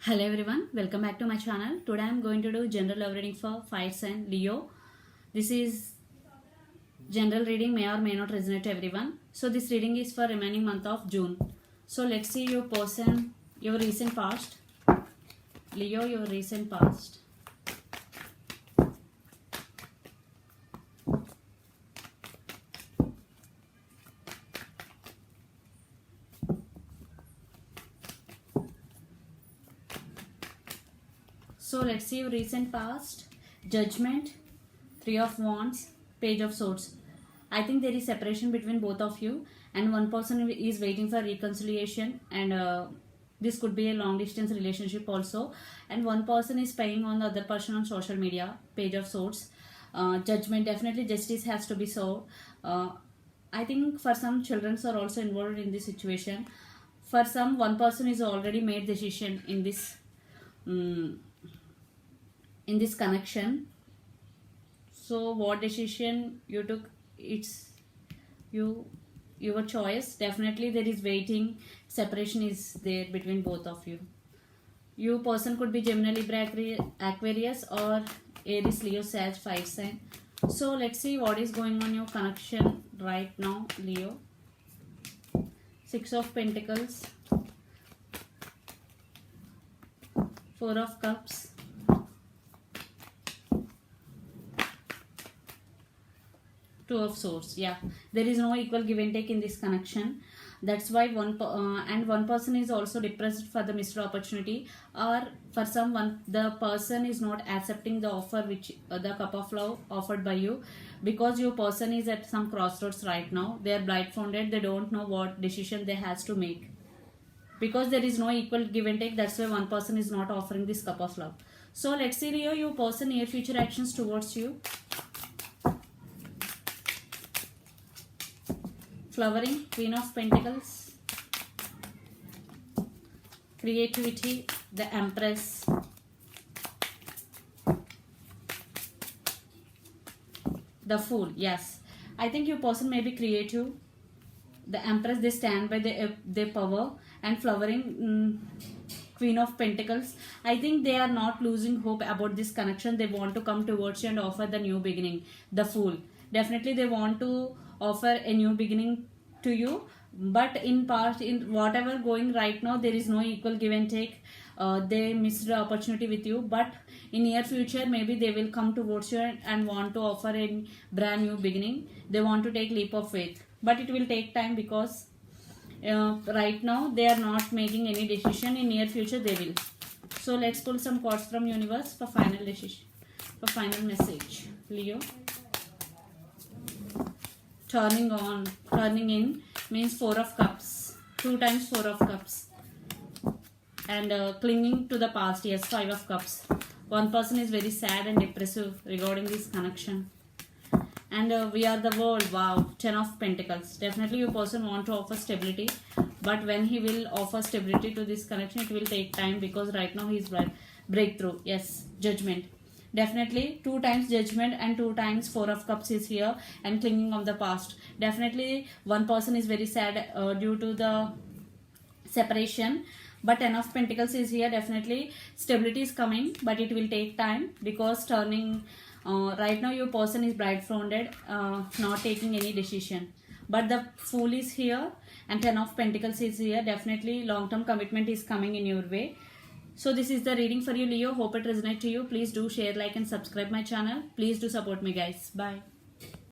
Hello everyone, welcome back to my channel. Today I am going to do general love reading for fire sign Leo. This is general reading, may or may not resonate to everyone. So this reading is for remaining month of June. So let's see your person, your recent past. Leo, your recent past. So let's see your recent past. Judgment, Three of Wands, Page of Swords. I think there is separation between both of you, and one person is waiting for reconciliation, and this could be a long distance relationship also. And one person is spying on the other person on social media. Page of Swords. Judgment, definitely justice has to be served. I think for some children are also involved in this situation. For some, one person is already made decision um, in this connection. So what decision you took, it's your choice. Definitely there is waiting, separation is there between both of you. You person could be Gemini, Libra, Aquarius, or Aries, Leo, Sag, fire sign. So let's see what is going on your connection right now, Leo. Six of Pentacles, Four of Cups, Two of Swords. Yeah, there is no equal give and take in this connection. That's why one person is also depressed for the missed opportunity, or for someone the person is not accepting the offer which the cup of love offered by you, because your person is at some crossroads right now. They are blindfolded, they don't know what decision they has to make, because there is no equal give and take. That's why one person is not offering this cup of love. So let's see, Leo, your person near future actions towards you. Flowering, Queen of Pentacles, creativity, the Empress, the Fool. Yes, I think your person may be creative. The Empress, they stand by their power. And flowering, Queen of Pentacles, I think they are not losing hope about this connection. They want to come towards you and offer the new beginning. The Fool, definitely they want to offer a new beginning to you, but in whatever going right now, there is no equal give and take. They missed the opportunity with you, but in near future maybe they will come towards you and want to offer a brand new beginning. They want to take leap of faith, but it will take time, because right now they are not making any decision. In near future they will. So let's pull some cards from universe for final decision, for final message, Leo. Turning in means Four of Cups, 2 times Four of Cups. And clinging to the past, yes, Five of Cups. One person is very sad and depressive regarding this connection. And we are the world, wow, 10 of Pentacles. Definitely your person want to offer stability, but when he will offer stability to this connection, it will take time, because right now he is breakthrough. Yes, Judgment. Definitely 2 times Judgment and 2 times Four of Cups is here, and clinging of the past. Definitely one person is very sad due to the separation, but 10 of Pentacles is here. Definitely stability is coming, but it will take time, because turning right now your person is blindfolded, not taking any decision. But the Fool is here and 10 of Pentacles is here. Definitely long-term commitment is coming in your way. So this is the reading for you, Leo. Hope it resonates to you. Please do share, like and subscribe my channel. Please do support me, guys. Bye.